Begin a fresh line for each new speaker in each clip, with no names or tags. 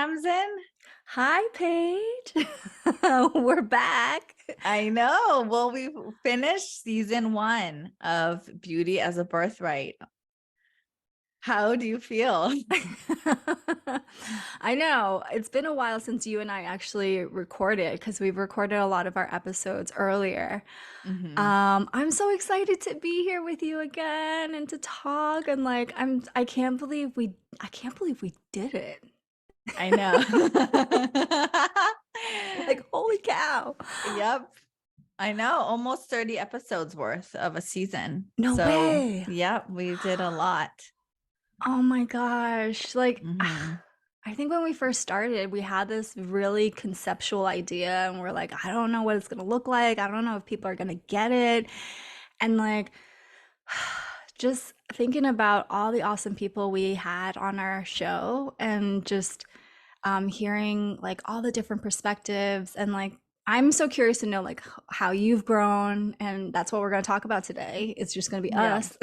Tamsin.
Hi, Paige. We're back.
I know. Well, we finished season one of Beauty as a Birthright. How do you feel?
I know it's been a while since you and I actually recorded because we've recorded a lot of our episodes earlier.
Hmm.
I'm so excited to be here with you again and to talk and I can't believe we did it.
I know.
Like, holy cow.
Yep. I know. Almost 30 episodes worth of a season.
No
So,
way.
yep, we did a lot.
Oh my gosh. Like,
Hmm.
I think when we first started, we had this really conceptual idea, and we're like, I don't know what it's going to look like. I don't know if people are going to get it. And like, just thinking about all the awesome people we had on our show and just hearing like all the different perspectives and like, I'm so curious to know like how you've grown, and that's what we're going to talk about today. It's just going to be
Yeah.
us.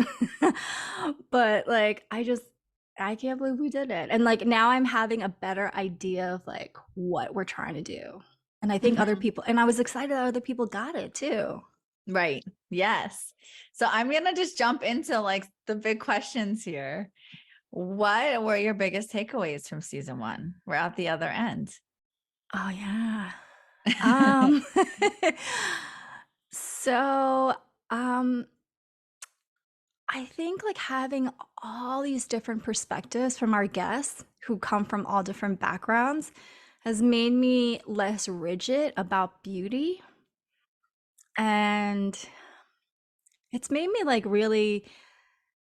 But like, I can't believe we did it. And like now I'm having a better idea of like what we're trying to do. And I think other
Mhm.
people, and I was excited that other people got it too.
Right. Yes. So I'm going to just jump into like the big questions here. What were your biggest takeaways from season one? We're at the other end.
Oh yeah. Um so um I think like having all these different perspectives from our guests who come from all different backgrounds has made me less rigid about beauty, and it's made me like really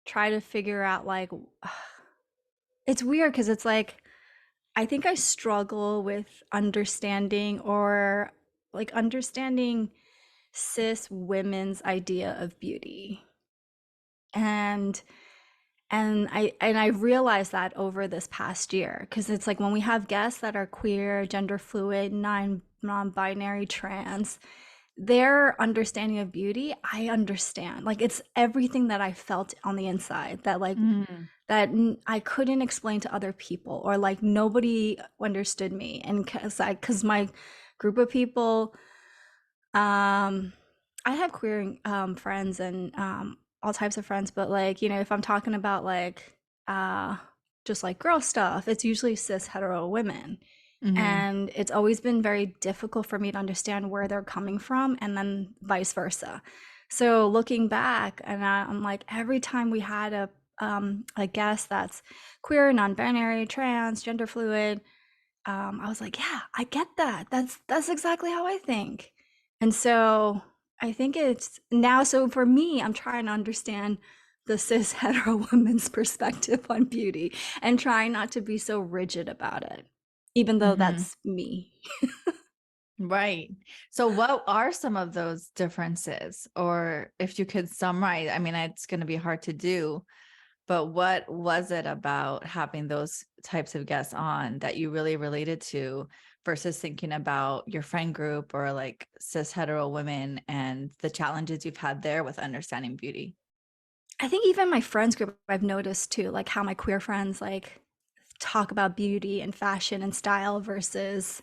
try to figure out like it's weird because it's like I think I struggle with understanding or like understanding cis women's idea of beauty. And I realized that over this past year because it's like when we have guests that are queer, gender fluid, non-binary, trans, their understanding of beauty, I understand. Like it's everything that I felt on the inside that like
Mm,
I couldn't explain to other people, or like nobody understood me. And cuz my group of people, um I have queer friends and all types of friends, but like, if I'm talking about like uh just like girl stuff, it's usually cis hetero women.
mhm.
And it's always been very difficult for me to understand where they're coming from, and then vice versa. So looking back, and I'm like, every time we had a guest that's queer, non-binary, trans, gender fluid, I was like, yeah, I get that. That's exactly how I think. And so I think it's now, so for me, I'm trying to understand the cis hetero woman's perspective on beauty and trying not to be so rigid about it, even though
Mhm.
that's me.
Right. So what are some of those differences? Or if you could summarize, I mean, it's going to be hard to do, but what was it about having those types of guests on that you really related to versus thinking about your friend group or like cis hetero women and the challenges you've had there with understanding beauty?
I think even my friends group, I've noticed too, like how my queer friends like talk about beauty and fashion and style versus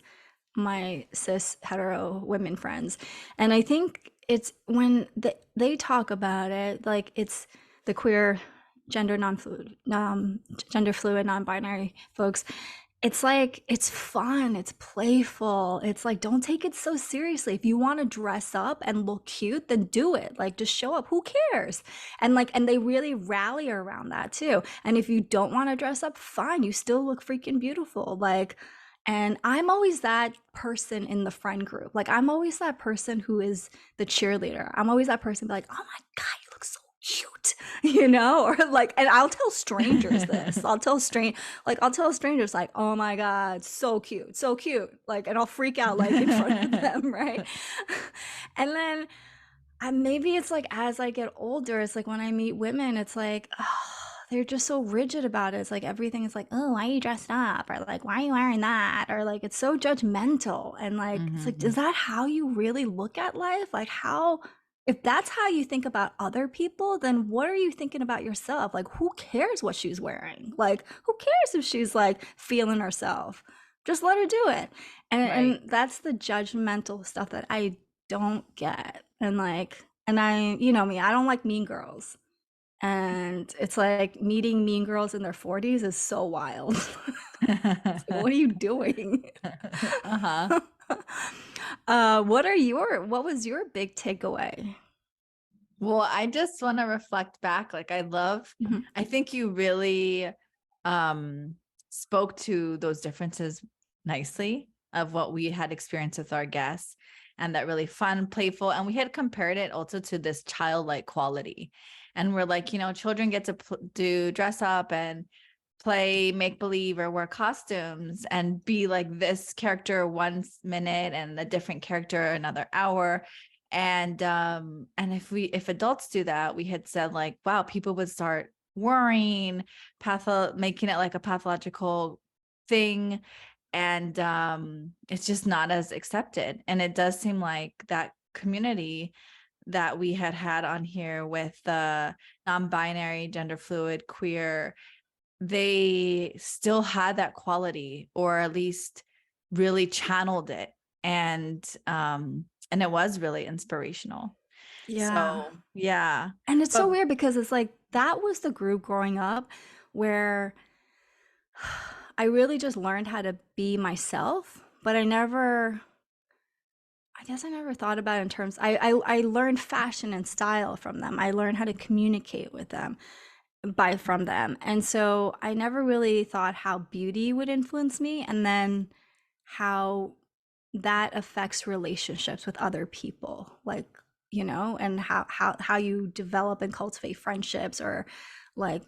my cis hetero women friends. And I think it's when they talk about it, like it's the queer gender fluid, non-binary folks. It's like it's fun, it's playful. It's like don't take it so seriously. If you want to dress up and look cute, then do it. Like just show up. Who cares? And they really rally around that too. And if you don't want to dress up, fine. You still look freaking beautiful. Like, and I'm always that person in the friend group. Like I'm always that person who is the cheerleader. I'm always that person be like, "Oh my God, you look so cute." Or like, and I'll tell strangers this. I'll tell strangers like, "Oh my God, so cute, so cute." Like, and I'll freak out like in front of them, right? And then maybe it's like as I get older, it's like when I meet women, it's like, oh, they're just so rigid about it. It's like everything is like, oh, why are you dressed up? Or like, why are you wearing that? Or like, it's so judgmental. And like, it's like, is
Mhm.
that how you really look at life? Like, if that's how you think about other people, then what are you thinking about yourself? Like, who cares what she's wearing? Like, who cares if she's like feeling herself? Just let her do it.
Right.
And that's the judgmental stuff that I don't get. And like, and I, you know me, I don't like mean girls. And it's like meeting mean girls in their 40s is so wild. It's like, what are you doing?
Uh-huh.
What was your big takeaway?
Well, I just want to reflect back. Like
Mhm.
I think you really um spoke to those differences nicely of what we had experienced with our guests, and that really fun, playful, and we had compared it also to this childlike quality. And we're like, children get to do dress up and play make believe or wear costumes and be like this character one minute and a different character another hour. And if adults do that, we had said like, wow, people would start worrying, making it like a pathological thing. And it's just not as accepted. And it does seem like that community that we had on here with the non-binary, gender fluid, queer, they still had that quality, or at least really channeled it. And it was really inspirational.
Yeah.
So yeah.
And it's so
But
weird because it's like that was the group growing up where I really just learned how to be myself, but I guess I never thought about it in terms I learned fashion and style from them. I learned how to communicate with them from them. And so I never really thought how beauty would influence me and then how that affects relationships with other people. Like, and how you develop and cultivate friendships or like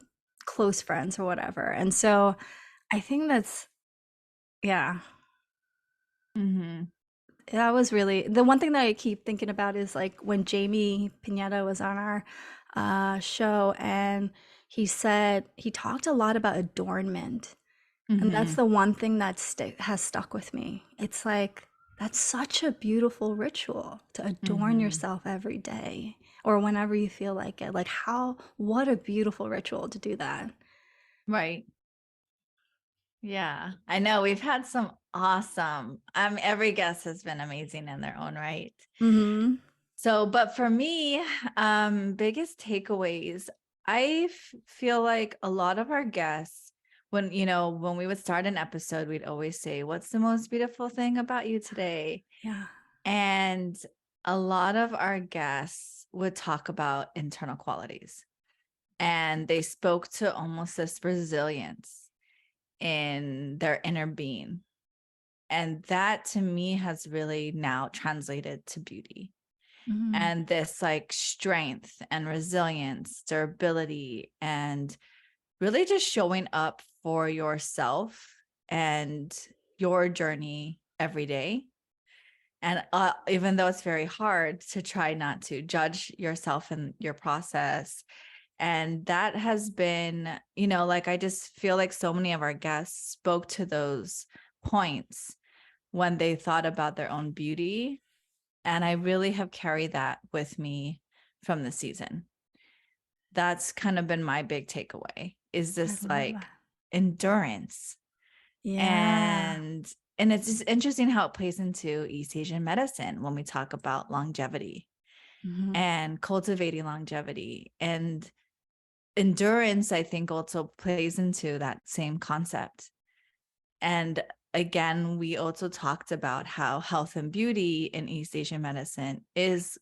close friends or whatever. And so I think that's yeah.
mhm,
That was really the one thing that I keep thinking about is like when Jamie Pineta was on our show and he talked a lot about adornment. And that's
mhm,
the one thing that has stuck with me. It's like, that's such a beautiful ritual to adorn
mhm.
yourself every day or whenever you feel like it. Like, what a beautiful ritual to do that.
Right. Yeah. I know we've had some awesome, every guest has been amazing in their own right.
Mm-hmm.
So, but for me, biggest takeaways, feel like a lot of our guests, when we would start an episode, we'd always say, "What's the most beautiful thing about you today?"
Yeah.
And a lot of our guests would talk about internal qualities, and they spoke to almost this resilience in their inner being. And that to me has really now translated to beauty,
Mm-hmm.
and this like strength and resilience, durability, and really just showing up for yourself and your journey every day. And even though it's very hard, to try not to judge yourself and your process. And that has been, like I just feel like so many of our guests spoke to those points when they thought about their own beauty. And I really have carried that with me from the season. That's kind of been my big takeaway, is
I
this
love
like
that.
endurance.
Yeah.
And it's just interesting how it plays into East Asian medicine when we talk about longevity
Mm-hmm.
and cultivating longevity. And endurance, I think, also plays into that same concept. And again, we also talked about how health and beauty in East Asian medicine is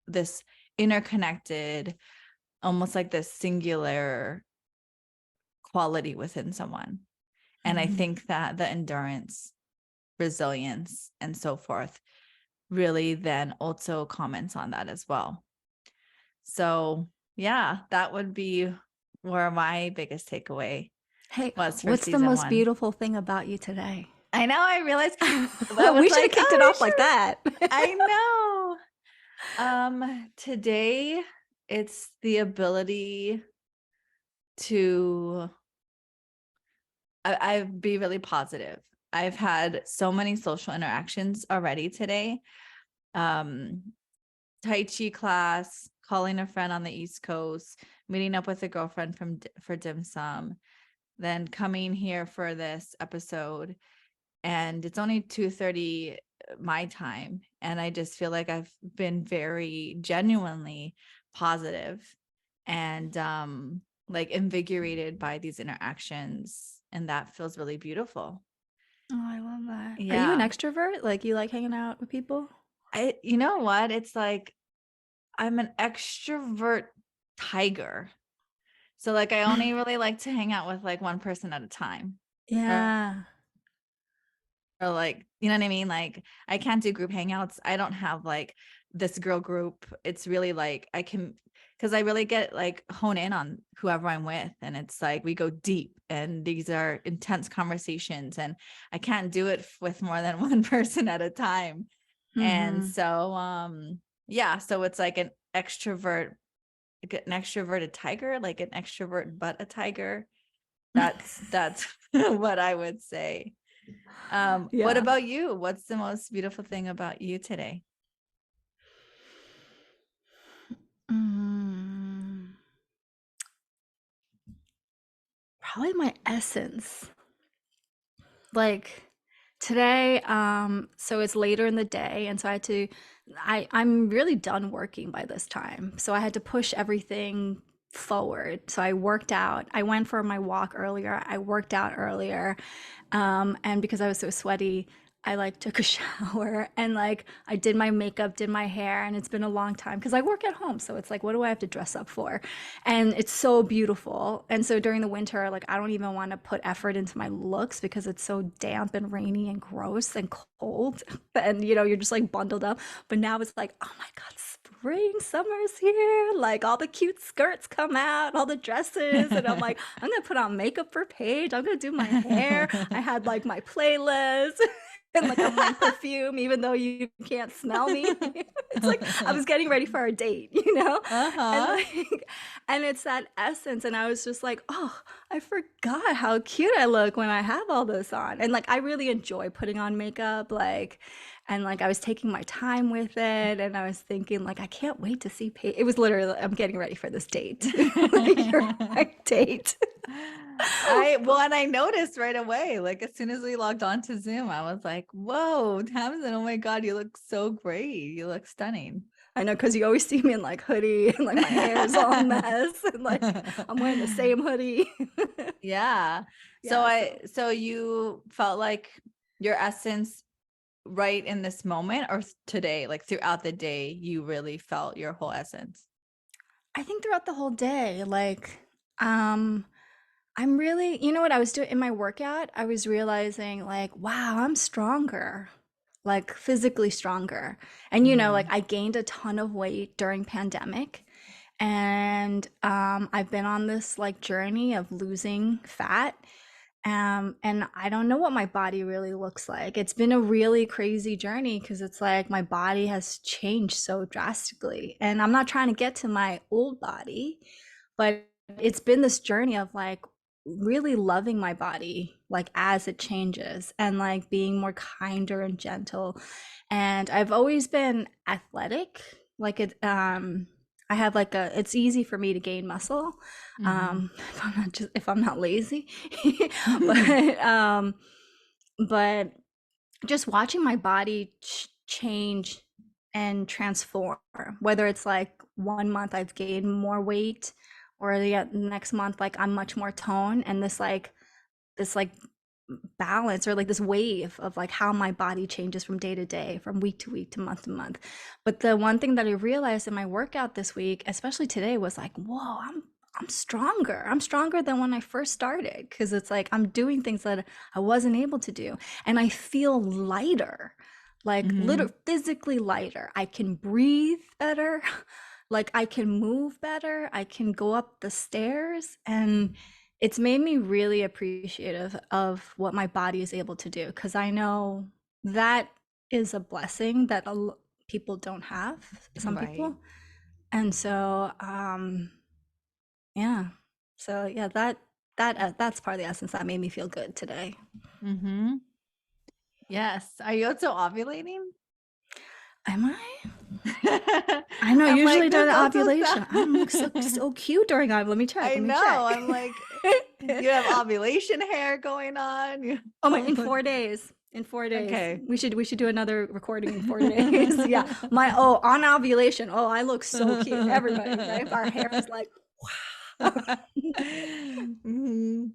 this interconnected, almost like this singular quality within someone. And I
Mm-hmm.
think that the endurance, resilience, and so forth really then also comments on that as well. So, yeah, that would be where my biggest takeaway
Hey,
was for
what's the
season
most
one.
beautiful thing about you today?
I know, I realized I was
We should have
like,
kicked it
oh,
off like
sure.
that.
I know. Today it's the ability to I be really positive. I've had so many social interactions already today. Um, Tai Chi class, calling a friend on the East Coast, meeting up with a girlfriend for dim sum, then coming here for this episode. and it's only 2:30 my time, and I just feel like I've been very genuinely positive and like invigorated by these interactions, and that feels really beautiful.
Oh, I love that. Are you an
Yeah.
extrovert? Like you like hanging out with people?
You know what? It's like I'm an extrovert tiger. So like I only really like to hang out with like one person at a time.
Yeah.
Or like, you know what I mean? Like I can't do group hangouts. I don't have like this girl group. It's really like I can, because I really get like hone in on whoever I'm with. And it's like we go deep and these are intense conversations. And I can't do it with more than one person at a time. And
Mm-hmm.
so yeah, so it's like like an extroverted tiger, like an extrovert but a tiger. That's what I would say. What
Yeah.
about you? What's the most beautiful thing about you today?
Mm, probably my essence. Like today, so it's later in the day, and so I'm really done working by this time. So I had to push everything forward. So I worked out. I went for my walk earlier. I worked out earlier. And because I was so sweaty, I like took a shower and like I did my makeup, did my hair, and it's been a long time because I work at home. So it's like, what do I have to dress up for? And it's so beautiful. And so during the winter, like I don't even want to put effort into my looks because it's so damp and rainy and gross and cold. And you're just like bundled up. But now it's like, oh my God, spring, summer's here. Like all the cute skirts come out, all the dresses. And I'm like, I'm gonna put on makeup for Paige. I'm gonna do my hair. I had like my playlist. And like I'm wearing perfume, even though you can't smell me. It's like I was getting ready for our date, And
Uh-huh.
like, and it's that essence. And I was just like, oh, I forgot how cute I look when I have all this on. And like I really enjoy putting on makeup, like, and like I was taking my time with it, and I was thinking like I can't wait to see Paige. It was literally I'm getting ready for this date. Like you're my date.
Well, and I noticed right away, like as soon as we logged on to Zoom, I was like, whoa, Tamsin, oh my God, you look so great. You look stunning.
I know, because you always see me in like hoodie and like my hair's all a mess and like I'm wearing the same hoodie.
Yeah. So
Yeah, so
so you felt like your essence right in this moment, or today, like throughout the day, you really felt your whole essence?
I think throughout the whole day, like, um, I'm really, what I was doing in my workout, I was realizing like, wow, I'm stronger, like physically stronger. And like
Mm-hmm.
I gained a ton of weight during pandemic. And I've been on this like journey of losing fat. And I don't know what my body really looks like. It's been a really crazy journey because it's like my body has changed so drastically. And I'm not trying to get to my old body, but it's been this journey of like really loving my body like as it changes and like being more kinder and gentle. And I've always been athletic. Like I have like it's easy for me to gain muscle
Mm-hmm.
if I'm not lazy. but but just watching my body change and transform, whether it's like 1 month I've gained more weight or the next month like I'm much more toned, and this like balance or like this wave of like how my body changes from day to day, from week to week, to month. But the one thing that I realized in my workout this week, especially today, was like, whoa, I'm stronger. I'm stronger than when I first started because it's like I'm doing things that I wasn't able to do. And I feel lighter, like
Mm-hmm.
literally physically lighter. I can breathe better. Like I can move better. I can go up the stairs. And it's made me really appreciative of what my body is able to do because I know that is a blessing that people don't have, some
Right.
people. And so, yeah. So yeah, that's part of the essence that made me feel good today.
Mm-hmm. Yes. Are you also ovulating?
Am I? I know.
I'm like,
Usually during
this
the
also
ovulation, I don't look so
sounds.
so cute during ovulation. Let me check.
I
Let me
know.
check.
I'm like, you have ovulation hair going on.
Oh my! In 4 days. In 4 days.
Okay.
We should do another recording in 4 days. Yeah. On ovulation. Oh, I look so cute. Everybody, right? Our hair is like, wow.
Mhm.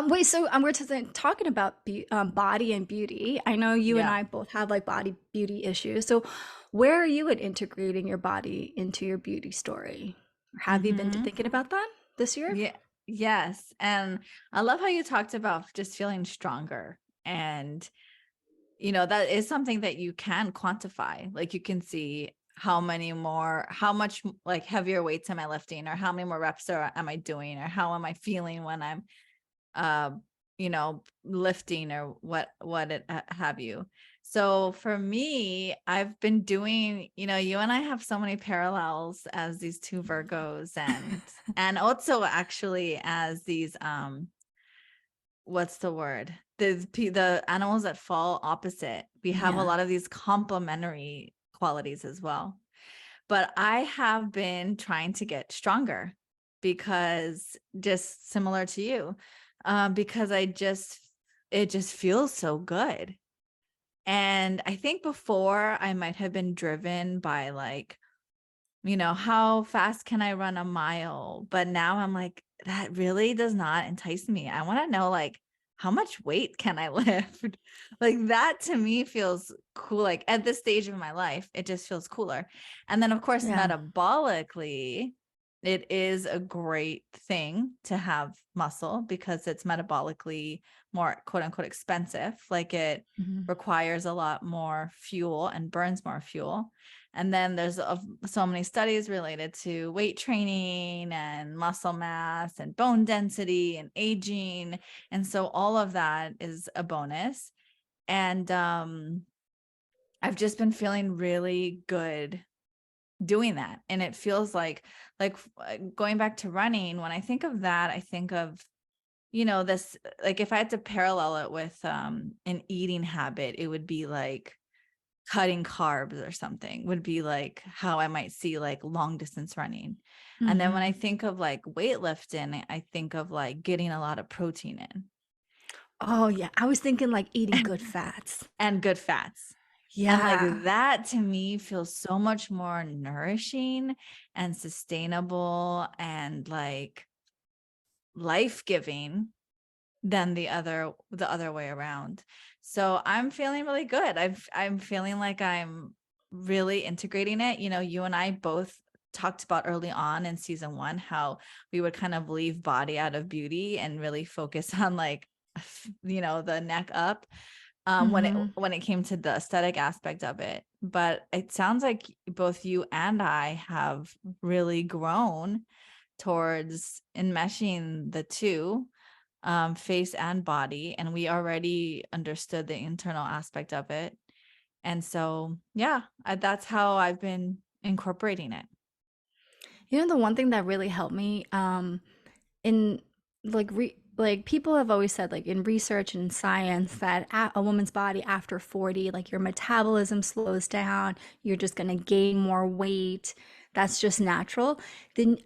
Wait, so we're talking about body and beauty. I know you and
Yeah.
I both have like body beauty issues. So where are you at integrating your body into your beauty story? Have you been
Mhm.
thinking about that this year?
Yeah. Yes. And I love how you talked about just feeling stronger. And, that is something that you can quantify. Like you can see how much like heavier weights am I lifting, or how many more reps am I doing, or how am I feeling when I'm uh, lifting, or what it have you. So for me, I've been doing, you and I have so many parallels as these two Virgos, and also actually as these what's the word? The animals that fall opposite. We have a
Yeah.
lot of these complementary qualities as well. But I have been trying to get stronger, because just similar to you, because it just feels so good. And I think before I might have been driven by like, how fast can I run a mile? But now I'm like, that really does not entice me. I want to know, like, how much weight can I lift? Like that to me feels cool. Like at this stage of my life, it just feels cooler. And then of course,
Yeah.
metabolically, it is a great thing to have muscle, because it's metabolically more quote unquote expensive. Like it
Mhm.
requires a lot more fuel and burns more fuel. And then there's so many studies related to weight training and muscle mass and bone density and aging. And so all of that is a bonus. And I've just been feeling really good doing that. And it feels like going back to running, when I think of that, I think of, this, like if I had to parallel it with an eating habit, it would be like cutting carbs or something, would be like how I might see like long distance running. And then when
Mhm.
I think of like weightlifting, I think of like getting a lot of protein
Oh, yeah. I was thinking like eating good
in
fats.
and good fats. And like
Yeah.
that to me feels so much more nourishing and sustainable and like life-giving than the other way around. So I'm feeling really good. I'm feeling like I'm really integrating it. You and I both talked about early on in season 1 how we would kind of leave body out of beauty and really focus on like the neck up,
Mhm.
when it came to the aesthetic aspect of it. But it sounds like both you and I have really grown towards enmeshing the two, face and body, and we already understood the internal aspect of it. And so, yeah, that's how I've been incorporating it.
You know, the one thing that really helped me, in like people have always said like in research and science that a woman's body after 40, like your metabolism slows down, you're just going to gain more weight. That's just natural. Then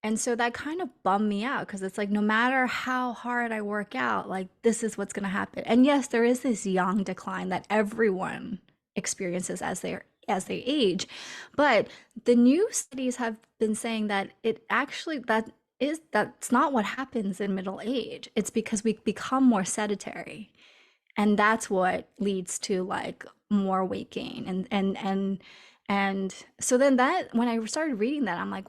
and so that kind of bummed me out because it's like no matter how hard I work out, like this is what's going to happen. And yes, there is this young decline that everyone experiences as they age. But the new studies have been saying that it actually that's not what happens in middle age. It's because we become more sedentary. And that's what leads to like more weight gain. And so then that when I started reading that, I'm like,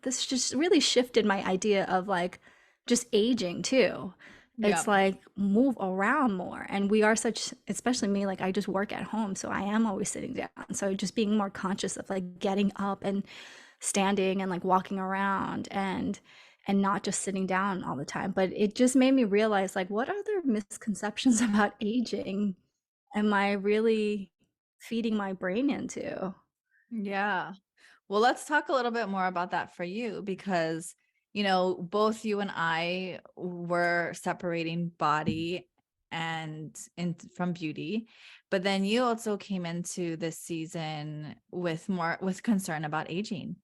this just really shifted my idea of like just aging too. It's
Yep.
like move around more. And we are such, especially me, like I just work at home. So I am always sitting down. So just being more conscious of like getting up and standing and like walking around and not just sitting down all the time. But it just made me realize like what other misconceptions about aging am I really feeding my brain into?
Yeah. Well, let's talk a little bit more about that for you, because, both you and I were separating body from beauty, but then you also came into this season with concern about aging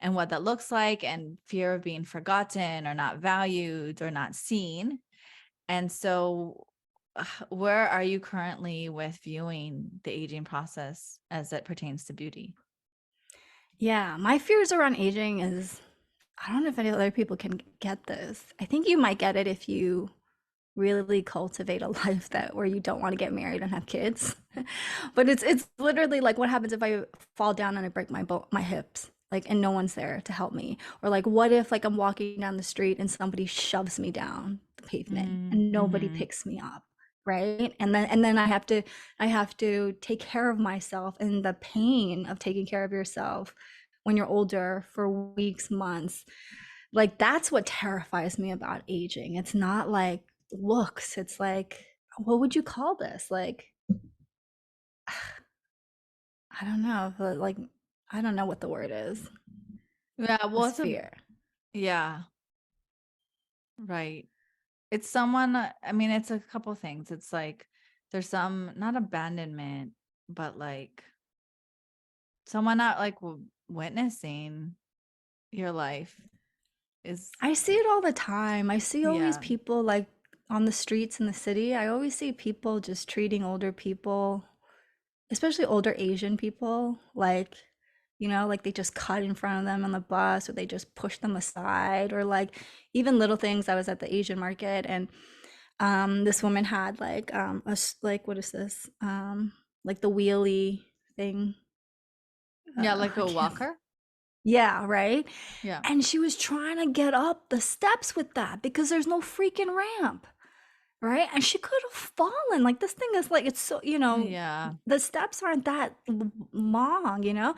and what that looks like, and fear of being forgotten or not valued or not seen. And so where are you currently with viewing the aging process as it pertains to beauty?
Yeah, my fears around aging is I don't know if any other people can get this. I think you might get it if you really cultivate a life that where you don't want to get married and have kids. But it's literally like what happens if I fall down and I break my hips? Like and no one's there to help me. Or like what if like I'm walking down the street and somebody shoves me down the pavement and nobody
Mm-hmm.
picks me up, right? And then I have to take care of myself and the pain of taking care of yourself when you're older for weeks, months. Like that's what terrifies me about aging. It's not like looks. It's like, what would you call this? Like, I don't know. But like, I don't know what the word is.
Yeah, well,
This fear.
yeah, right. It's someone, I mean, it's a couple things. It's like there's some, not abandonment, but like someone not like witnessing your life is,
I see it all the time. I see always
yeah.
people like on the streets in the city. I always see people just treating older people, especially older Asian people, like, like they just cut in front of them on the bus or they just push them aside or like even little things. I was at the Asian market and this woman had like like what is this? Like the wheelie thing.
Yeah, like
I
a
can't.
walker.
Yeah, right.
Yeah.
And she was trying to get up the steps with that because there's no freaking ramp. Right? And she could have fallen. Like this thing is like it's so,
Yeah.
the steps aren't that long.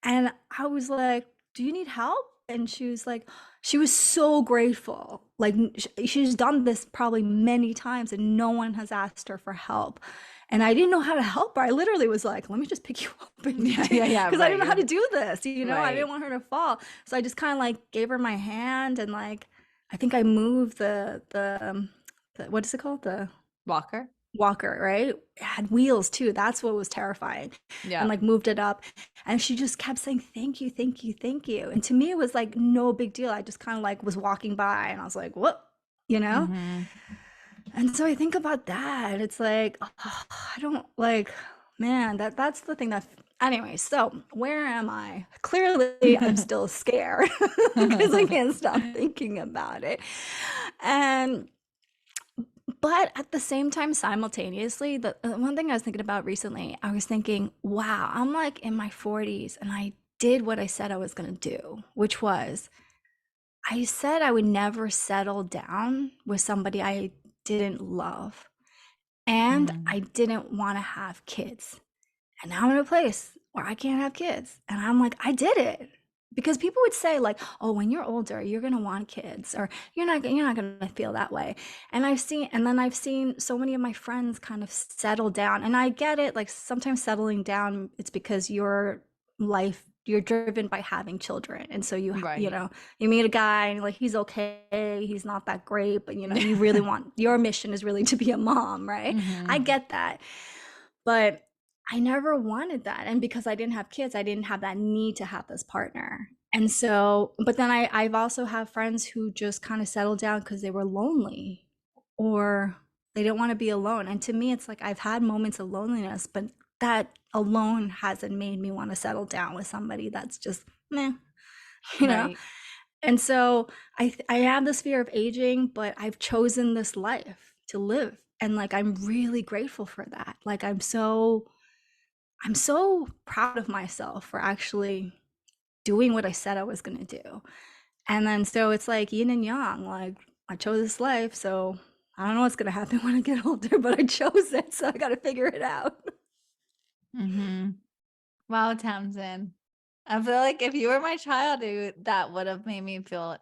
And I was like, "Do you need help?" And she was like, she was so grateful. Like she's done this probably many times and no one has asked her for help. And I didn't know how to help her. I literally was like, let me just pick you up and
Yeah, yeah, yeah,
because I didn't know how to
right.
do this, I didn't
Right.
want her to fall. So I just kind of like gave her my hand and like I think I moved the what is it called? The
Walker.
walker, right? It had wheels too. That's what was terrifying. And
Yeah.
like moved it up. And she just kept saying, thank you, thank you, thank you. And to me, it was like no big deal. I just kind of like was walking by and I was like, what? You know?
Mm-hmm.
And so I think about that. It's like, oh, I don't like, man, that's the thing that anyway, so where am I? Clearly I'm still scared because I can't stop thinking about it. And but at the same time, simultaneously, the one thing I was thinking about recently, I was thinking, wow, I'm like in my 40s and I did what I said I was going to do, which was I said I would never settle down with somebody I didn't love. And
Mm.
I didn't want to have kids. And now I'm in a place where I can't have kids. And I'm like, I did it. Because people would say like, "Oh, when you're older, you're going to want kids or you're not going to feel that way." And then I've seen so many of my friends kind of settle down. And I get it, like sometimes settling down it's because you're driven by having children. And so
Right.
you meet a guy and like he's okay, he's not that great, but you really want your mission is really to be a mom, right? I
Mm-hmm.
get that. But I never wanted that. And because I didn't have kids, I didn't have that need to have this partner. And so, but then I've also have friends who just kind of settled down because they were lonely or they didn't want to be alone. And to me, it's like I've had moments of loneliness, but that alone hasn't made me want to settle down with somebody that's just meh, you know?
Right.
And so I have this fear of aging, but I've chosen this life to live. And like I'm really grateful for that. Like I'm so proud of myself for actually doing what I said I was going to do. And then so it's like yin and yang, like I chose this life, so I don't know what's going to happen when I get older, but I chose it, so I got to figure it out.
Mm-hmm. Wow, Tamsin. I feel like if you were my child, that would have made me feel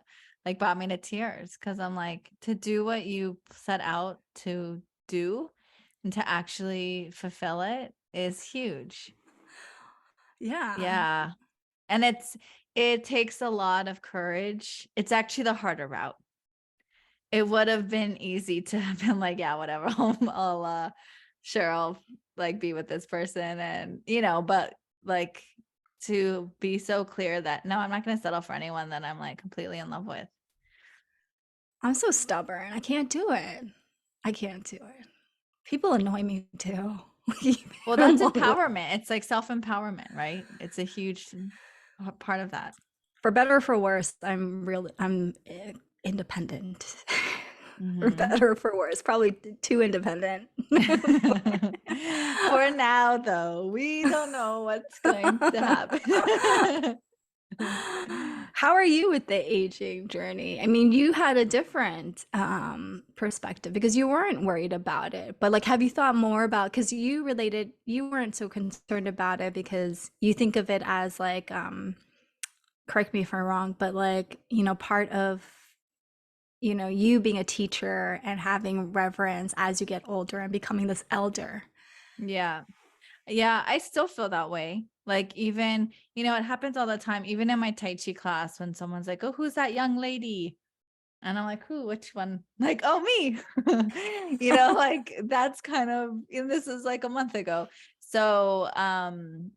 like brought me to tears because I'm like, to do what you set out to do and to actually fulfill it is huge.
Yeah.
Yeah. And it takes a lot of courage. It's actually the harder route. It would have been easy to have been like, yeah, whatever. Sure, I'll like be with this person and but like to be so clear that no, I'm not going to settle for anyone that I'm like completely in love with.
I'm so stubborn. I can't do it. I can't do it. People annoy me too.
Well, that's empowerment. It's like self-empowerment, right? It's a huge part of that.
For better or for worse, I'm independent. For
Hmm.
better or for worse, probably too independent.
For now, though, we don't know what's going to happen.
How are you with the aging journey? I mean, you had a different perspective because you weren't worried about it. But like, have you thought more about, because you weren't so concerned about it because you think of it as like, correct me if I'm wrong, but like, part of, you being a teacher and having reverence as you get older and becoming this elder.
Yeah. Yeah, I still feel that way. Like even, it happens all the time, even in my Tai Chi class when someone's like, "Oh, who's that young lady?" And I'm like, "Who? Which one?" Like, "Oh, me." Like that's kind of, and this is like a month ago. So, and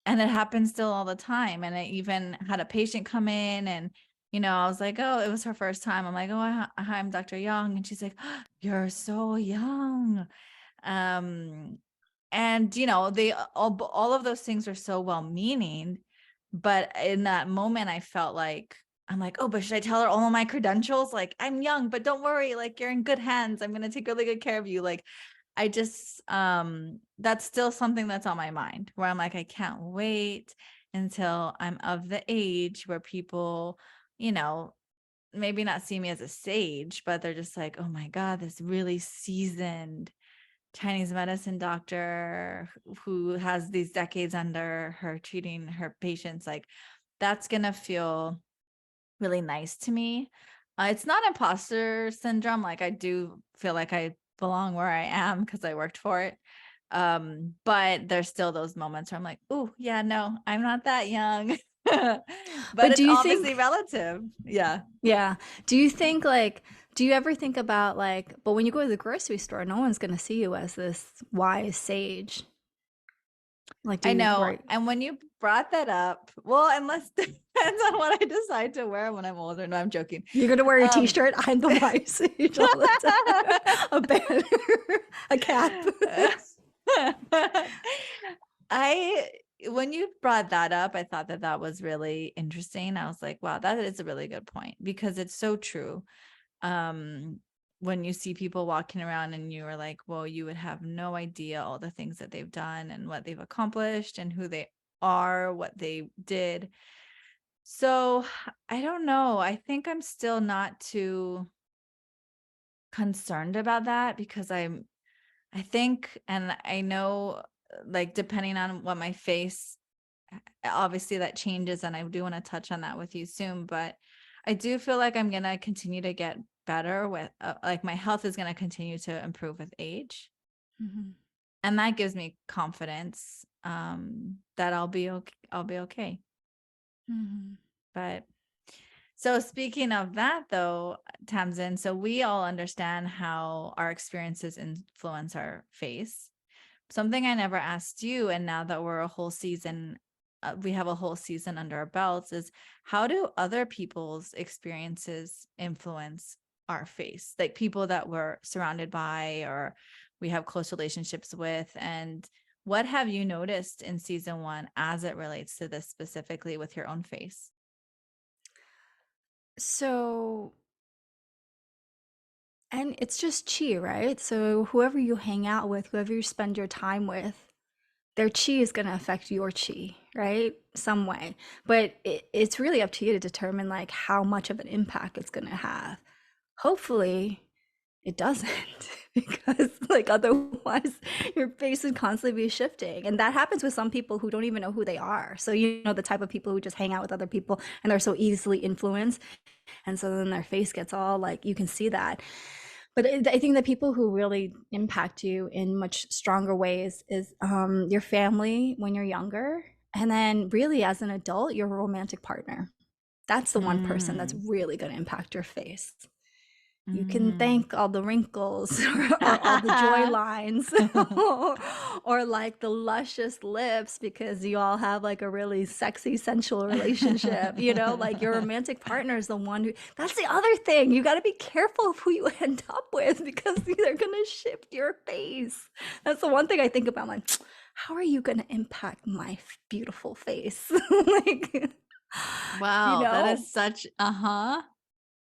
it happens still all the time. And I even had a patient come in and, I was like, "Oh, it was her first time." I'm like, "Oh, hi, I'm Dr. Young." And she's like, "You're so young." Um, and they all of those things are so well meaning, but in that moment I felt like, I'm like, "Oh, but should I tell her all of my credentials? Like, I'm young, but don't worry, like you're in good hands. I'm going to take really good care of you." Like, I just that's still something that's on my mind where I'm like, I can't wait until I'm of the age where people, you know, maybe not see me as a sage, but they're just like, "Oh my God, this really seasoned Chinese medicine doctor who has these decades under her treating her patients." Like, that's going to feel really nice to me. It's not imposter syndrome. Like, I do feel like I belong where I am because I worked for it. But there's still those moments where I'm like, "Oh, yeah, no, I'm not that young." But
But
it's
do you
obviously
think,
relative. Yeah.
yeah, do you think like, do you ever think about like, but when you go to the grocery store, no one's going to see you as this wise sage. Like, do
I
you
know.
worry?
And when you brought that up, well, unless depends on what I decide to wear when I'm older. No, I'm joking.
You're going to wear a
Um,
t-shirt? I'm the wise sage all the time. A banner, a cap.
I when you brought that up, I thought that that was really interesting. I was like, wow, that is a really good point because it's so true. Um, when you see people walking around and you are like, well, you would have no idea all the things that they've done and what they've accomplished and who they are, what they did. So I don't know. I think I'm still not too concerned about that because I think, and I know, like, depending on what my face, obviously that changes, and I do want to touch on that with you soon, but I do feel like I'm going to continue to get better with, like, my health is going to continue to improve with age.
Mhm.
And that gives me confidence, that I'll be okay.
Mhm.
But so speaking of that though, Tamsin, so we all understand how our experiences influence our face. Something I never asked you, and now that we're a whole season, we have a whole season under our belts, is how do other people's experiences influence our face? Like people that we're surrounded by or we have close relationships with. And what have you noticed in season one as it relates to this specifically with your own face?
So, and it's just chi, right? So whoever you hang out with, whoever you spend your time with, their chi is going to affect your chi, right? Some way. But it's really up to you to determine like how much of an impact it's going to have. Hopefully, it doesn't, because like otherwise your face would constantly be shifting. And that happens with some people who don't even know who they are. So the type of people who just hang out with other people and they're so easily influenced. And so then their face gets all like, you can see that. But I think the people who really impact you in much stronger ways is your family when you're younger. And then really as an adult, your romantic partner. That's the one person that's
Mm.
really going to impact your face. You can
Mm.
thank all the wrinkles or all the joy lines or like the luscious lips because you all have like a really sexy, sensual relationship. You know, like your romantic partner is the one who, that's the other thing. You got to be careful of who you end up with because they're going to shift your face. That's the one thing I think about. I'm like, how are you going to impact my beautiful face? Like, you
Wow, that
know,
is such uh-huh.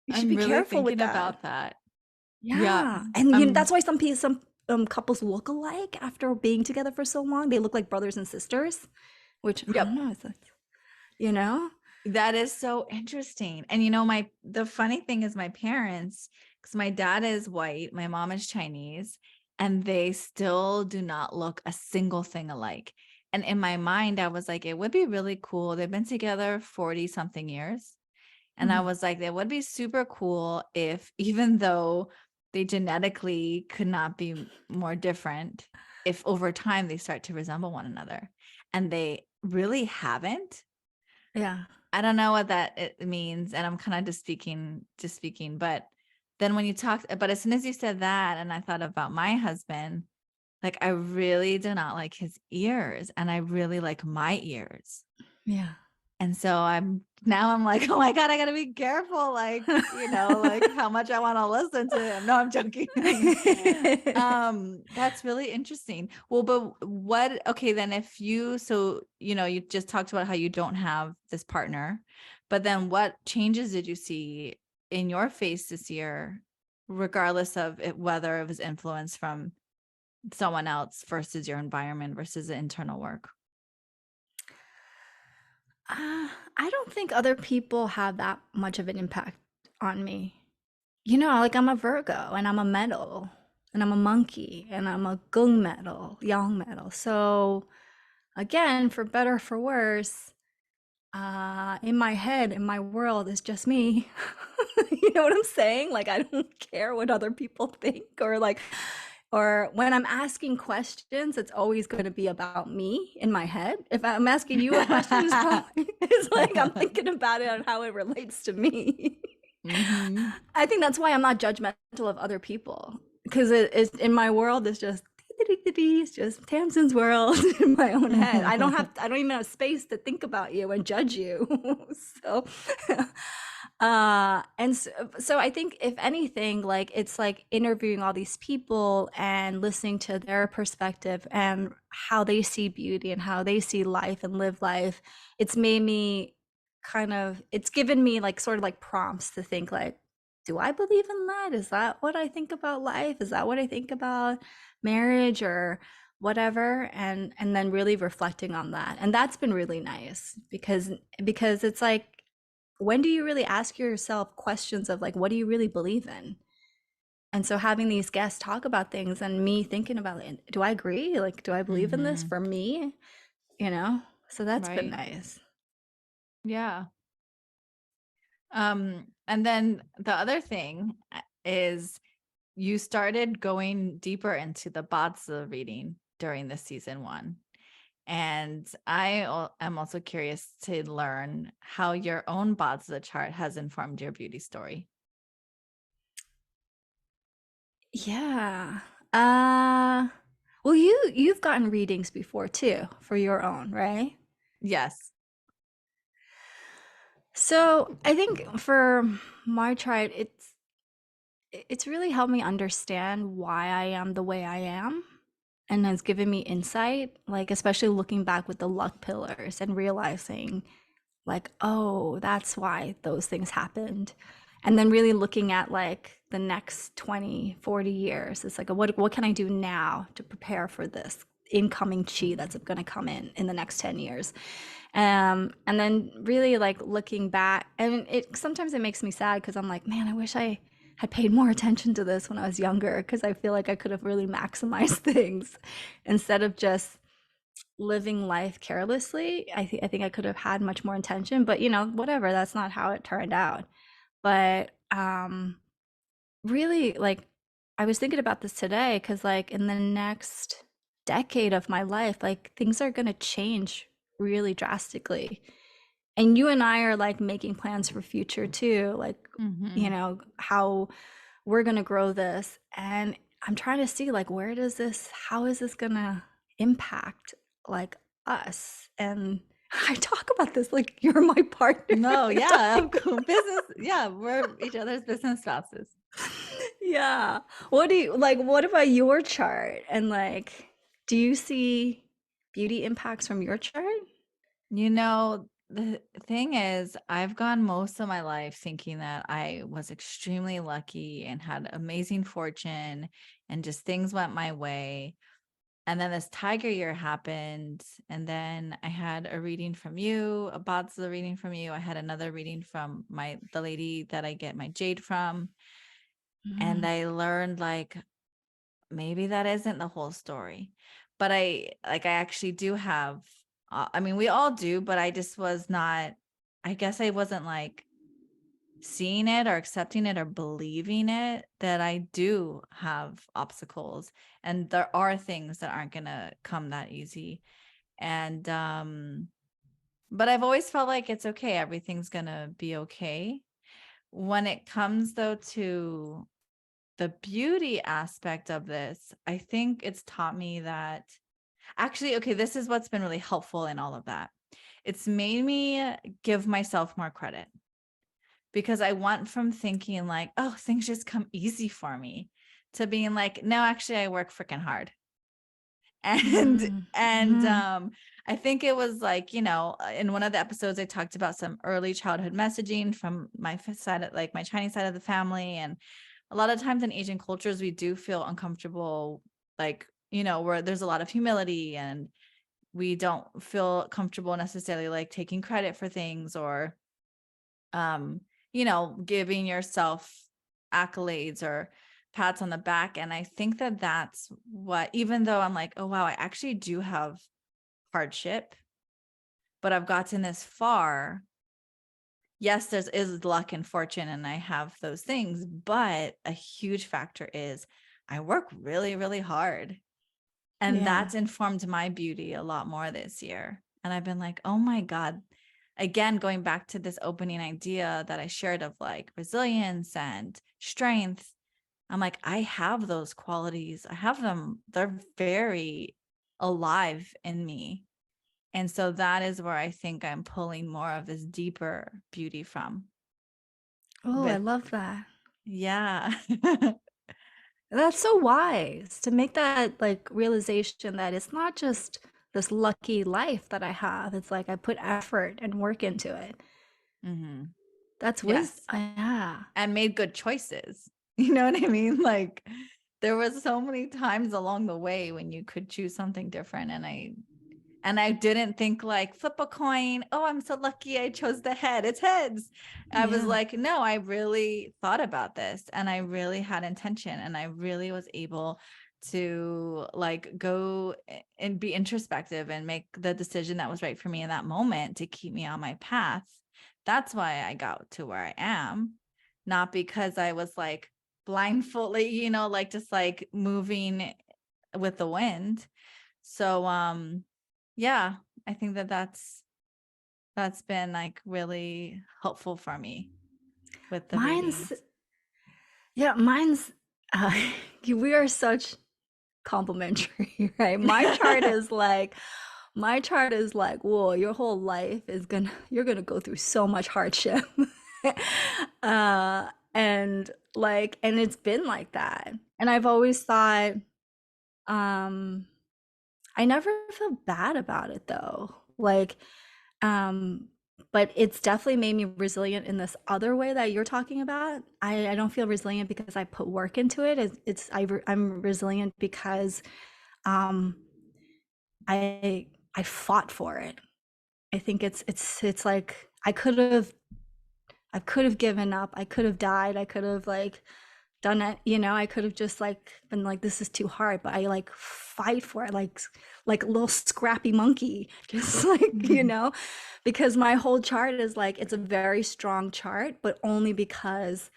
you should
I'm
be
really
careful with
thinking
that.
about that. Yeah.
Yeah, and
Um,
that's why some couples look alike after being together for so long. They look like brothers and sisters, which I don't
yep.
know. Is that, you know?
That is so interesting. And you know, the funny thing is my parents, because my dad is white, my mom is Chinese, and they still do not look a single thing alike. And in my mind, I was like, it would be really cool. They've been together 40 something years. And I
Mhm.
was like, it would be super cool if, even though they genetically could not be more different, if over time they start to resemble one another. And they really haven't.
Yeah,
I don't know what that it means, and I'm kind of just speaking, but then when you talked but as soon as you said that and I thought about my husband, like, I really do not like his ears, and I really like my ears.
yeah.
And so I'm like, "Oh my god, I gotta be careful, like, like, how much I wanna listen to him." No, I'm joking. That's really interesting. Well, but what okay, then if you so, you just talked about how you don't have this partner, but then what changes did you see in your face this year, regardless of whether it was influence from someone else versus your environment versus the internal work?
I don't think other people have that much of an impact on me. You know, like I'm a Virgo and I'm a metal and I'm a monkey and I'm a gung metal, yang metal. So again, for better or for worse, in my head, in my world, it's just me. You know what I'm saying? Like, I don't care what other people think, or like, or when I'm asking questions, it's always going to be about me in my head. If I'm asking you a question, it's probably it's like I'm thinking about it and how it relates to me.
Mhm.
I think that's why I'm not judgmental of other people because it's in my world. It's just it's just Tamsin's world in my own head. I don't even have space to think about you and judge you. So, and so I think if anything, like it's like interviewing all these people and listening to their perspective and how they see beauty and how they see life and live life. It's made me it's given me like sort of like prompts to think like, do I believe in that? Is that what I think about life? Is that what I think about marriage or whatever? And then really reflecting on that. And that's been really nice because it's like, when do you really ask yourself questions of like, what do you really believe in? And so having these guests talk about things and me thinking about it, do I agree? Like, do I believe in this
Mhm.
for me? You know? So that's been
Right.
nice.
Yeah. And then the other thing is you started going deeper into the Batsa reading during the season one. And am also curious to learn how your own Batsa chart has informed your beauty story.
Yeah. Uh well, you've gotten readings before too for your own, right?
Yes.
So I think for my chart, it's really helped me understand why I am the way I am and has given me insight, like especially looking back with the luck pillars and realizing like, oh, that's why those things happened. And then really looking at like the next 20, 40 years. It's like, what can I do now to prepare for this incoming chi that's going to come in the next 10 years? And then really like looking back, and it sometimes it makes me sad because I'm like, man, I wish I had paid more attention to this when I was younger because I feel like I could have really maximized things instead of just living life carelessly. I think I could have had much more intention, but you know, whatever, that's not how it turned out. But really like I was thinking about this today cuz like in the next decade of my life, like things are going to change really drastically. And you and I are like making plans for future too, like you
Mhm.
know, how we're going to grow this. And I'm trying to see like, where does this, how is this going to impact like us? And I talk about this like you're my partner.
No, yeah,
Like,
business. Yeah, we're each other's business spouses.
yeah. What do you like? What about your chart? And like, do you see beauty impacts from your chart?
You know, the thing is, I've gone most of my life thinking that I was extremely lucky and had amazing fortune and just things went my way. And then this tiger year happened. And then I had a reading from you, a Bodza reading from you. I had another reading from the lady that I get my jade from. And
Mm.
I learned like maybe that isn't the whole story. But I actually do have, I mean, we all do, but I just was not, I guess I wasn't like seeing it or accepting it or believing it that I do have obstacles and there are things that aren't going to come that easy. And, but I've always felt like it's okay. Everything's going to be okay. When it comes though to the beauty aspect of this, I think it's taught me that actually, okay, this is what's been really helpful in all of that. It's made me give myself more credit because I went from thinking like, oh, things just come easy for me to being like, no, actually, I work freaking hard. And
Mm.
and
Mm.
I think it was like, in one of the episodes I talked about some early childhood messaging from my side, like my Chinese side of the family. And a lot of times in Asian cultures, we do feel uncomfortable, like, where there's a lot of humility and we don't feel comfortable necessarily like taking credit for things or um, giving yourself accolades or pats on the back. And I think that that's what, even though I'm like, oh, wow, I actually do have hardship, but I've gotten this far. Yes, there's is luck and fortune, and I have those things, but a huge factor is I work really, really hard. And
Yeah.
that's informed my beauty a lot more this year. And I've been like, oh my God. Again, going back to this opening idea that I shared of like resilience and strength, I'm like, I have those qualities. I have them. They're very alive in me. And so that is where I think I'm pulling more of this deeper beauty from
Oh, I
with,
love that.
yeah.
That's so wise to make that like realization that it's not just this lucky life that I have. It's like I put effort and work into it.
hmm
That's wisdom.
Yes.
Yeah.
And made good choices. You know what I mean? Like there was so many times along the way when you could choose something different and I didn't think like flip a coin. Oh, I'm so lucky I chose the head. It's heads. I was
Yeah.
like, no, I really thought about this and I really had intention and I really was able to like go and be introspective and make the decision that was right for me in that moment to keep me on my path. That's why I got to where I am, not because I was like blindfoldly, like just like moving with the wind. So yeah, I think that that's been like really helpful for me with the
Mine's
readings.
yeah, mine's uh, we are such complimentary, right? My chart is like, whoa, your whole life is gonna you're gonna go through so much hardship. And like and it's been like that. And I've always thought, um, I never feel bad about it though. Like, um, but it's definitely made me resilient in this other way that you're talking about. I don't feel resilient because I put work into it. I'm resilient because um, I fought for it. I think it's like I could have given up. I could have died. I could have like done it, I could have just like been like this is too hard, but I like fight for it like a little scrappy monkey just like, because my whole chart is like it's a very strong chart, but only because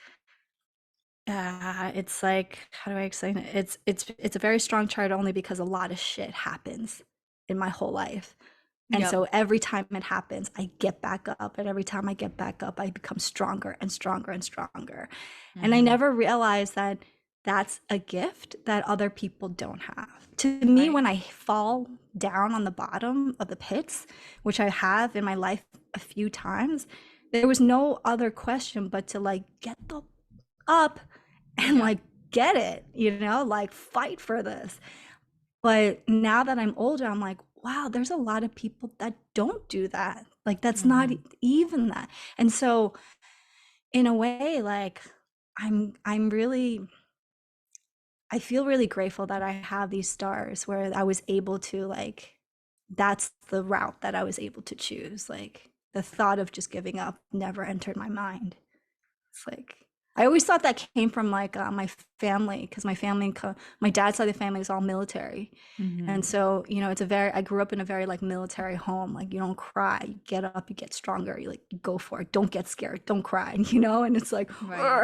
it's like how do I explain it? It's a very strong chart only because a lot of shit happens in my whole life. And
Yep.
so every time it happens, I get back up. And every time I get back up, I become stronger and stronger and stronger. And I
Hmm.
never realized that that's a gift that other people don't have. To me,
Right.
when I fall down on the bottom of the pits, which I have in my life a few times, there was no other question but to like get the up and
Yep.
like get it, like fight for this. But now that I'm older, I'm like, wow, there's a lot of people that don't do that. Like that's not
Hmm.
even that. And so in a way, like I'm really I feel really grateful that I have these stars where I was able to like that's the route that I was able to choose. Like the thought of just giving up never entered my mind. It's like I always thought that came from like my family because my dad's side of the family is all military, and
Hmm.
so it's a very I grew up in a very like military home. Like you don't cry, you get up, you get stronger, you go for it. Don't get scared, don't cry, and it's like,
Right.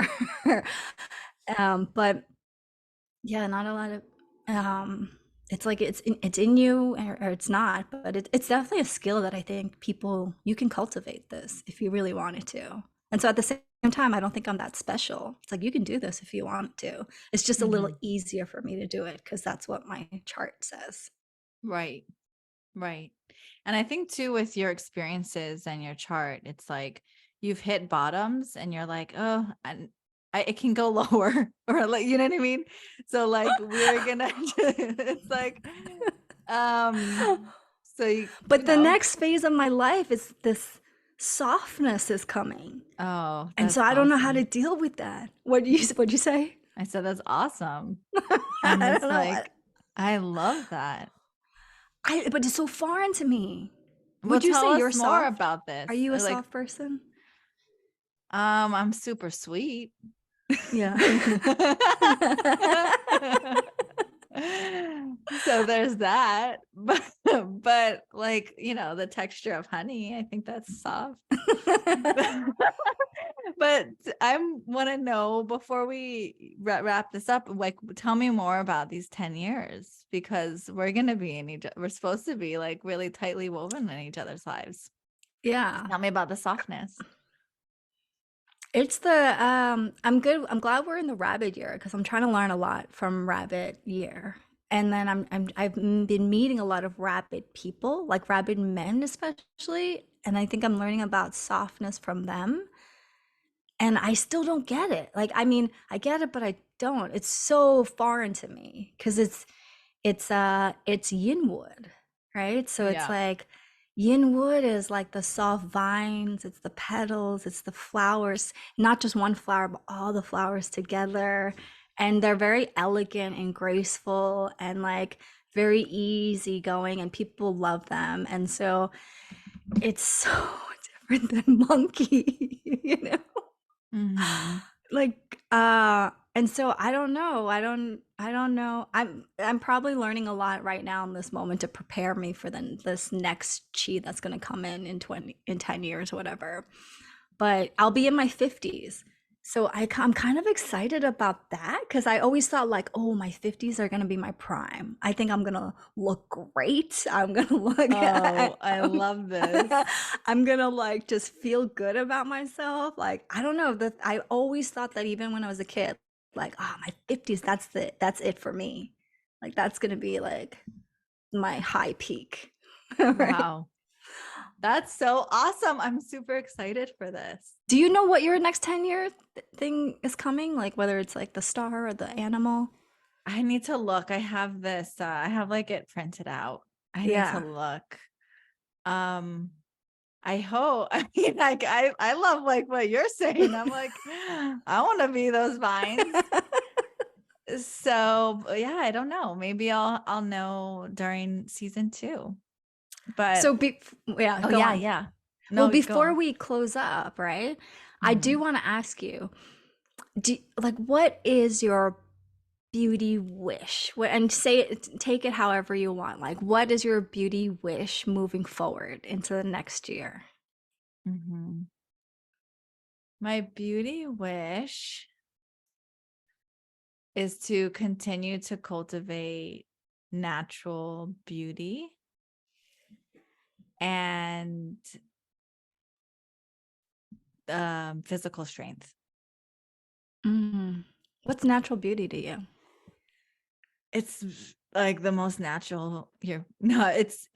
but yeah, not a lot of it's like it's in you or it's not, but it's definitely a skill that I think people you can cultivate this if you really wanted to. And so at the same time, I don't think I'm that special. It's like you can do this if you want to. It's just a little
Hmm.
easier for me to do it because that's what my chart says.
Right. Right. And I think too, with your experiences and your chart, it's like you've hit bottoms and you're like, oh, and it can go lower or like, you know what I mean? So like we're gonna, it's like, so you
But the
know,
next phase of my life is this softness is coming.
oh,
And so
that's
I don't know how to
awesome.
deal with that. What'd you say?
I said, that's awesome. I'm
I don't
just
know.
like, I love that.
But it's so foreign to me.
Well,
Would you
tell
say you're
us more
soft?
about
Are
this.
you a
Or like,
soft person?
I'm super sweet.
Yeah.
So there's that. But like, the texture of honey, I think that's soft. But I want to know before we wrap this up, like tell me more about these 10 years because we're going to be we're supposed to be like really tightly woven in each other's lives.
Yeah.
Tell me about the softness.
It's the I'm good. I'm glad we're in the rabbit year because I'm trying to learn a lot from rabbit year. And then I've been meeting a lot of rabbit people, like rabbit men especially, and I think I'm learning about softness from them. And I still don't get it. Like I mean, I get it, but I don't. It's so foreign to me because it's yin wood, right? So it's
Yeah.
like yin wood is like the soft vines, it's the petals, it's the flowers, not just one flower, but all the flowers together. And they're very elegant and graceful and like very easygoing, and people love them. And so it's so different than monkey,
Hmm.
like and so I don't know. I'm probably learning a lot right now in this moment to prepare me for this next chi that's going to come in 10 years, whatever. But I'll be in my 50s. So I'm kind of excited about that because I always thought like, oh, my 50s are going to be my prime. I think I'm going to look great. I'm going to look
Oh, I love this.
I'm going to like just feel good about myself. Like, I don't know that I always thought that even when I was a kid, like, oh, my 50s, that's it for me. Like that's going to be like my high peak. Right?
Wow. That's so awesome. I'm super excited for this.
Do you know what your next 10-year thing is coming? Like whether it's like the star or the animal?
I need to look. I have this, I have like it printed out. I need to
Yeah.
look. Um, I hope, I mean, like, I love like what you're saying. I'm like, I want to be those vines. So yeah, I don't know. Maybe I'll know during season 2. But
So yeah,
oh
go
yeah,
on.
yeah.
Well,
No, go
before
on.
we close up, right? I do
Mhm.
want to ask you, like what is your beauty wish? And take it however you want. Like what is your beauty wish moving forward into the next year?
Mhm. My beauty wish is to continue to cultivate natural beauty and physical strength.
Mm. What's natural beauty to you?
It's like the most natural here. No, it's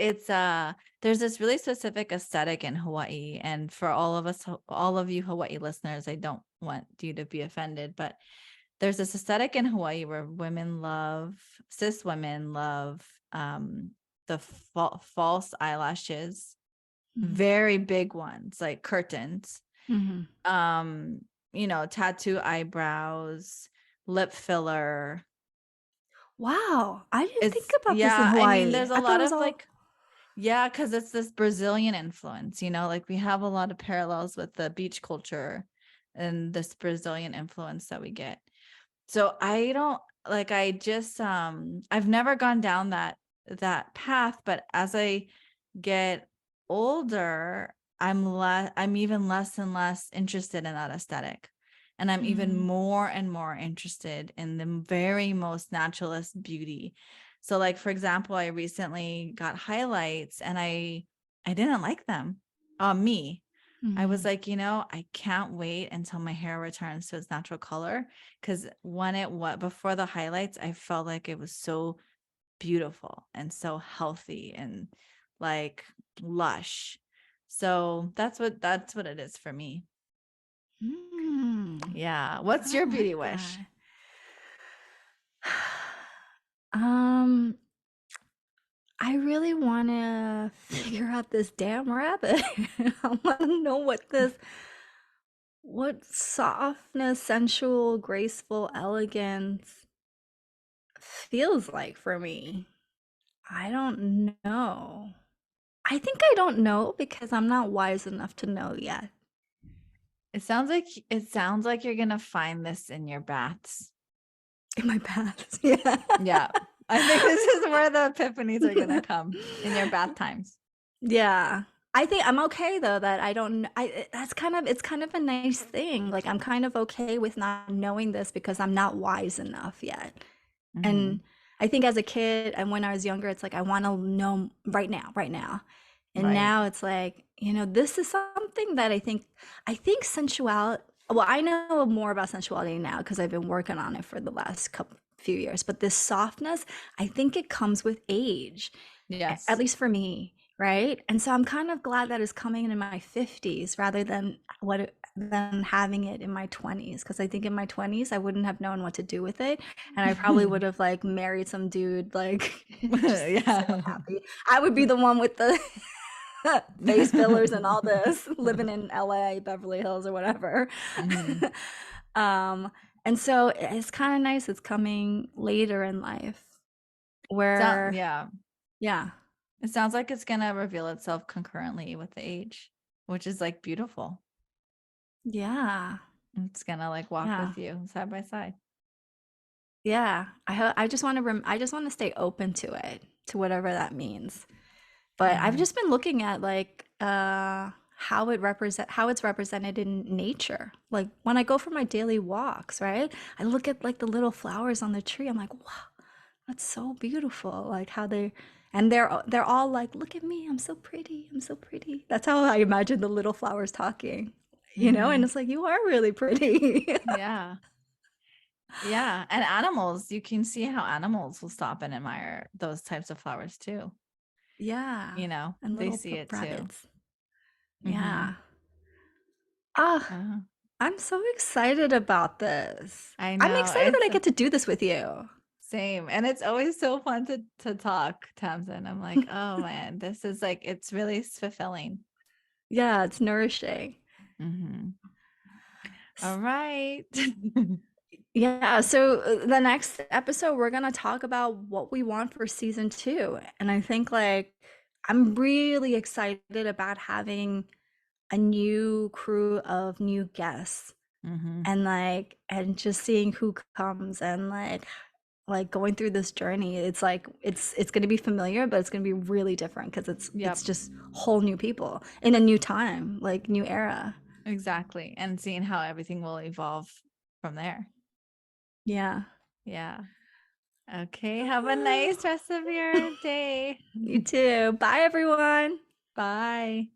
there's this really specific aesthetic in Hawaii. And for all of us, all of you Hawaii listeners, I don't want you to be offended, but there's this aesthetic in Hawaii where cis women love the false eyelashes,
Mhm.
very big ones, like curtains.
Mhm.
Um, tattoo eyebrows, lip filler.
Wow, I didn't think
It's
about this in
yeah, I mean,
Hawaii.
there's a
I thought
lot
it was
of
all
like yeah, because it's this Brazilian influence, like we have a lot of parallels with the beach culture and this Brazilian influence that we get. So I don't like I just I've never gone down that path, but as I get older, I'm even less and less interested in that aesthetic. And I'm even
Mm,
more and more interested in the very most naturalist beauty. So like for example, I recently got highlights and I didn't like them on me. I was
mhm,
like, I can't wait until my hair returns to its natural color. Cause when what before the highlights, I felt like it was so beautiful and so healthy and like lush. So that's what it is for me.
mm.
Yeah. What's
I
your
like
beauty wish?
that. Um, I really wanna figure out this damn rabbit. I wanna know what softness, sensual, graceful elegance feels like for me. I don't know. I think I don't know because I'm not wise enough to know yet.
It sounds like you're gonna find this in your baths.
In my past, yeah.
Yeah. I think this is where the epiphanies are gonna come in your bath times.
Yeah. I think I'm okay though that I don't it's kind of a nice thing. Like I'm kind of okay with not knowing this because I'm not wise enough yet.
Hmm.
And I think as a kid and when I was younger, it's like I want to know right now, right now. And
Right.
now it's like, this is something that I think sensuality, well, I know more about sensuality now because I've been working on it for the last couple few years, but this softness, I think it comes with age, at
Yes.
least for me, right? And so I'm kind of glad that it's coming in my 50s rather than having it in my 20s because I think in my 20s I wouldn't have known what to do with it and I probably would have like married some dude like just so
Yeah.
happy. I would be the one with the face fillers and all this living in LA, Beverly Hills or whatever.
Hmm.
um and so it's kind of nice it's coming later in life where
Yeah.
yeah.
It sounds like it's gonna reveal itself concurrently with the age, which is like beautiful.
Yeah.
It's gonna like walk
Yeah.
with you side by side.
Yeah. I just want to I just want to stay open to it, to whatever that means. But I've
Hmm.
just been looking at like how it's represented in nature. Like when I go for my daily walks, right? I look at like the little flowers on the tree. I'm like, wow, that's so beautiful. Like how they're all like, look at me, I'm so pretty, I'm so pretty. That's how I imagine the little flowers talking, and
Hmm.
it's like you are really pretty.
Yeah. Yeah. And animals, you can see how animals will stop and admire those types of flowers too.
Yeah. And
They
little
see it too.
rabbits.
Hmm.
Yeah. Ah,
Uh,
I'm so excited about this.
I
I'm
know.
excited that I get to do this with you.
Same. And it's always so fun to talk, Tamsin. I'm like, oh man, this is like it's really fulfilling.
Yeah, it's nourishing.
Hmm.
S-
All right.
Yeah, so the next episode, we're gonna talk about what we want for season two. And I think like I'm really excited about having a new crew of new guests
Hmm.
and just seeing who comes and like going through this journey. It's like it's going to be familiar but it's going to be really different because it's
Yep,
just whole new people in a new time, like new era.
exactly. And seeing how everything will evolve from there.
Yeah.
Yeah. Okay. Have a nice rest of your day.
You too. Bye everyone.
Bye.